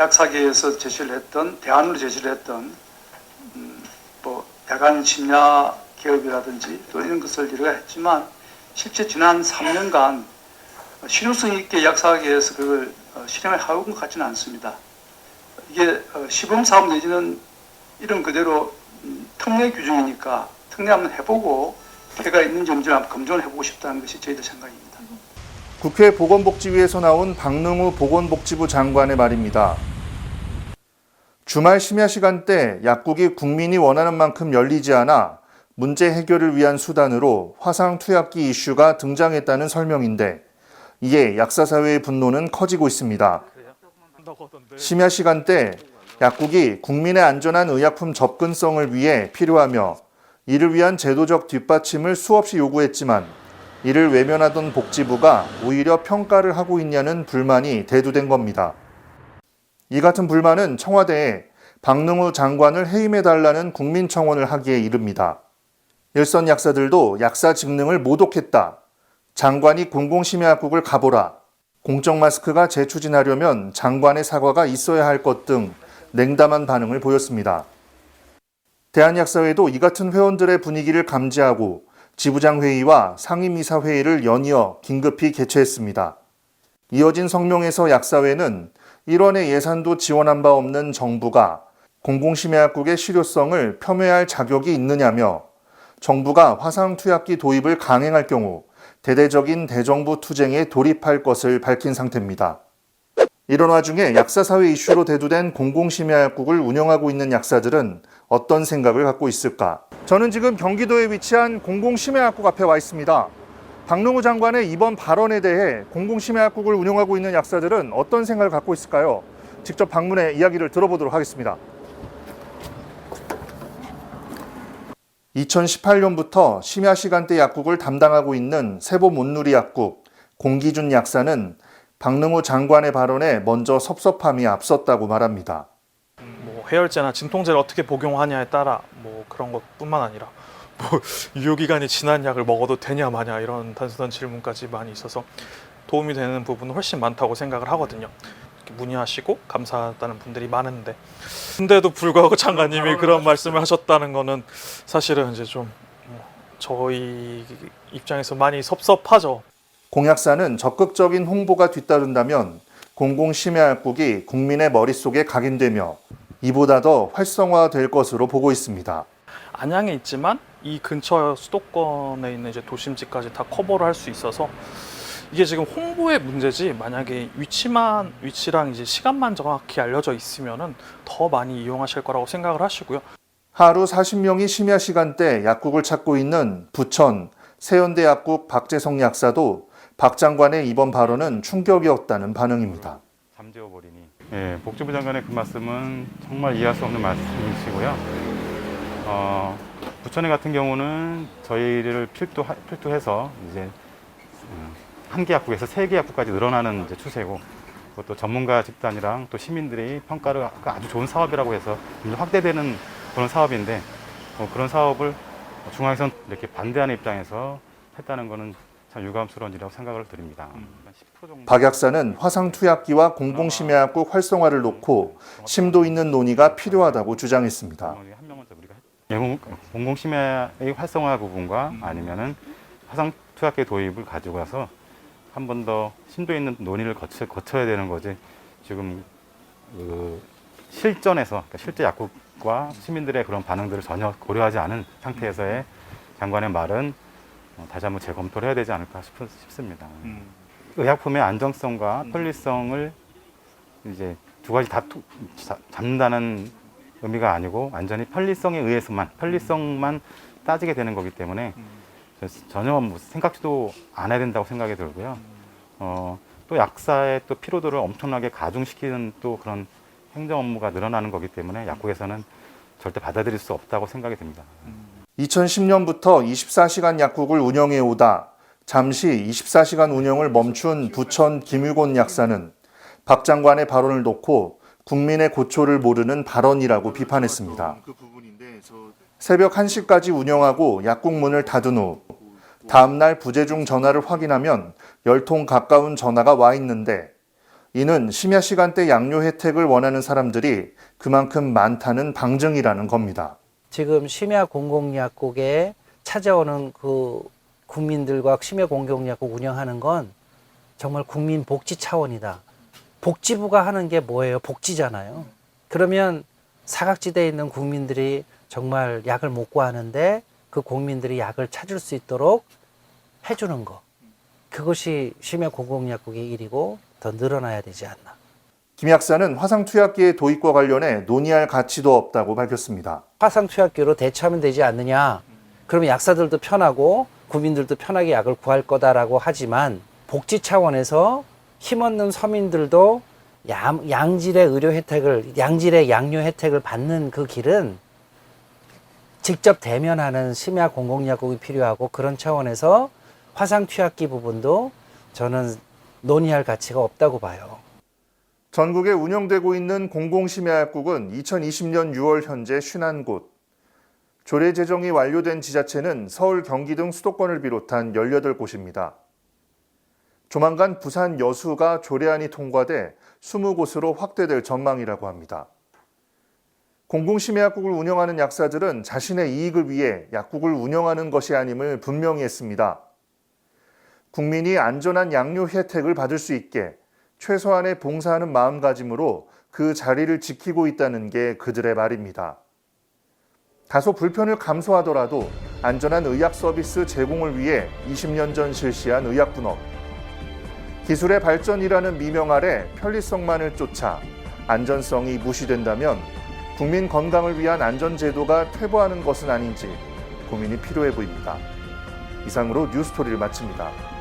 약사계에서 제시를 했던 대안으로 제시를 했던 뭐 야간 심야 개업이라든지 또 이런 것을 우리가 했지만 실제 지난 3년간 실효성 있게 약사계에서 그걸 실행을 하고 온 것 같지는 않습니다. 이게 시범사업 내지는 이런 그대로 특례 규정이니까 특례 한번 해보고 피해가 있는지 없는지 한번 검증을 해보고 싶다는 것이 저희들 생각입니다. 국회 보건복지위에서 나온 박능우 보건복지부 장관의 말입니다. 주말 심야 시간대 약국이 국민이 원하는 만큼 열리지 않아 문제 해결을 위한 수단으로 화상 투약기 이슈가 등장했다는 설명인데 이에 약사사회의 분노는 커지고 있습니다. 심야 시간대 약국이 국민의 안전한 의약품 접근성을 위해 필요하며 이를 위한 제도적 뒷받침을 수없이 요구했지만 이를 외면하던 복지부가 오히려 평가를 하고 있냐는 불만이 대두된 겁니다. 이 같은 불만은 청와대에 박능우 장관을 해임해달라는 국민청원을 하기에 이릅니다. 일선 약사들도 약사 직능을 모독했다. 장관이 공공심야약국을 가보라. 공적 마스크가 재추진하려면 장관의 사과가 있어야 할 것 등 냉담한 반응을 보였습니다. 대한약사회도 이 같은 회원들의 분위기를 감지하고 지부장 회의와 상임이사 회의를 연이어 긴급히 개최했습니다. 이어진 성명에서 약사회는 일원의 예산도 지원한 바 없는 정부가 공공심야약국의 실효성을 폄훼할 자격이 있느냐며 정부가 화상투약기 도입을 강행할 경우 대대적인 대정부 투쟁에 돌입할 것을 밝힌 상태입니다. 이런 와중에 약사사회 이슈로 대두된 공공심야약국을 운영하고 있는 약사들은 어떤 생각을 갖고 있을까? 저는 지금 경기도에 위치한 공공심야약국 앞에 와 있습니다. 박능우 장관의 이번 발언에 대해 공공심야약국을 운영하고 있는 약사들은 어떤 생각을 갖고 있을까요? 직접 방문해 이야기를 들어보도록 하겠습니다. 2018년부터 심야 시간대 약국을 담당하고 있는 세보몬누리 약국 공기준 약사는 박능우 장관의 발언에 먼저 섭섭함이 앞섰다고 말합니다. 해열제나 진통제를 어떻게 복용하냐에 따라 그런 것뿐만 아니라 유효기간이 지난 약을 먹어도 되냐 마냐 이런 단순한 질문까지 많이 있어서 도움이 되는 부분은 훨씬 많다고 생각을 하거든요. 문의하시고 감사하다는 분들이 많은데 근데도 불구하고 장관님이 그런 말씀을 하셨다는 거는 사실은 이제 좀 저희 입장에서 많이 섭섭하죠. 공 약사는 적극적인 홍보가 뒤따른다면 공공심야약국이 국민의 머릿속에 각인되며 이보다 더 활성화될 것으로 보고 있습니다. 안양에 있지만 이 근처 수도권에 있는 이제 도심지까지 다 커버를 할 수 있어서 이게 지금 홍보의 문제지 만약에 위치랑 이제 시간만 정확히 알려져 있으면은 더 많이 이용하실 거라고 생각을 하시고요. 하루 40명이 심야 시간대 약국을 찾고 있는 부천 세연대 약국 박재성 약사도 박 장관의 이번 발언은 충격이었다는 반응입니다. 잠재워버리니. 예, 복지부 장관의 그 말씀은 정말 이해할 수 없는 말씀이시고요. 부천에 같은 경우는 저희를 필두해서 이제 한 개 약국에서 3개 약국까지 늘어나는 이제 추세고, 그것도 전문가 집단이랑 또 시민들이 평가를 아주 좋은 사업이라고 해서 확대되는 그런 사업인데, 그런 사업을 중앙에서는 이렇게 반대하는 입장에서 했다는 것은 참 유감스러운 일이라고 생각을 드립니다. 박 약사는 화상투약기와 공공심야약국 활성화를 놓고 심도 있는 논의가 필요하다고 주장했습니다. 공공심야의 활성화 부분과 아니면은 화상투약기 도입을 가지고 가서 한 번 더 심도 있는 논의를 거쳐야 되는 거지. 지금 실전에서, 그러니까 실제 약국과 시민들의 그런 반응들을 전혀 고려하지 않은 상태에서의 장관의 말은 다시 한번 재검토를 해야 되지 않을까 싶습니다. 의약품의 안정성과 편리성을 이제 두 가지 다 잡는다는 의미가 아니고 완전히 편리성만 따지게 되는 거기 때문에 전혀 생각지도 않아야 된다고 생각이 들고요. 또 약사의 또 피로도를 엄청나게 가중시키는 또 그런 행정 업무가 늘어나는 거기 때문에 약국에서는 절대 받아들일 수 없다고 생각이 듭니다. 2010년부터 24시간 약국을 운영해 오다 잠시 24시간 운영을 멈춘 부천 김유곤 약사는 박 장관의 발언을 놓고 국민의 고초를 모르는 발언이라고 비판했습니다. 새벽 1시까지 운영하고 약국 문을 닫은 후 다음 날 부재중 전화를 확인하면 10통 가까운 전화가 와 있는데 이는 심야 시간대 양료 혜택을 원하는 사람들이 그만큼 많다는 방증이라는 겁니다. 지금 심야 공공약국에 찾아오는 그 국민들과 심야 공공약국 운영하는 건 정말 국민 복지 차원이다. 복지부가 하는 게 뭐예요? 복지잖아요. 그러면 사각지대에 있는 국민들이 정말 약을 못 구하는데 그 국민들이 약을 찾을 수 있도록 해주는 거. 그것이 심야 공공약국의 일이고 더 늘어나야 되지 않나. 김 약사는 화상투약기의 도입과 관련해 논의할 가치도 없다고 밝혔습니다. 화상투약기로 대처하면 되지 않느냐. 그러면 약사들도 편하고 국민들도 편하게 약을 구할 거다라고 하지만 복지 차원에서 힘없는 서민들도 양질의 의료 혜택을, 양질의 양료 혜택을 받는 그 길은 직접 대면하는 심야 공공약국이 필요하고 그런 차원에서 화상투약기 부분도 저는 논의할 가치가 없다고 봐요. 전국에 운영되고 있는 공공심야약국은 2020년 6월 현재 51곳, 조례 제정이 완료된 지자체는 서울, 경기 등 수도권을 비롯한 18곳입니다. 조만간 부산 여수가 조례안이 통과돼 20곳으로 확대될 전망이라고 합니다. 공공심야약국을 운영하는 약사들은 자신의 이익을 위해 약국을 운영하는 것이 아님을 분명히 했습니다. 국민이 안전한 양료 혜택을 받을 수 있게 최소한의 봉사하는 마음가짐으로 그 자리를 지키고 있다는 게 그들의 말입니다. 다소 불편을 감수하더라도 안전한 의학 서비스 제공을 위해 20년 전 실시한 의약분업. 기술의 발전이라는 미명 아래 편리성만을 쫓아 안전성이 무시된다면 국민 건강을 위한 안전제도가 퇴보하는 것은 아닌지 고민이 필요해 보입니다. 이상으로 뉴스토리를 마칩니다.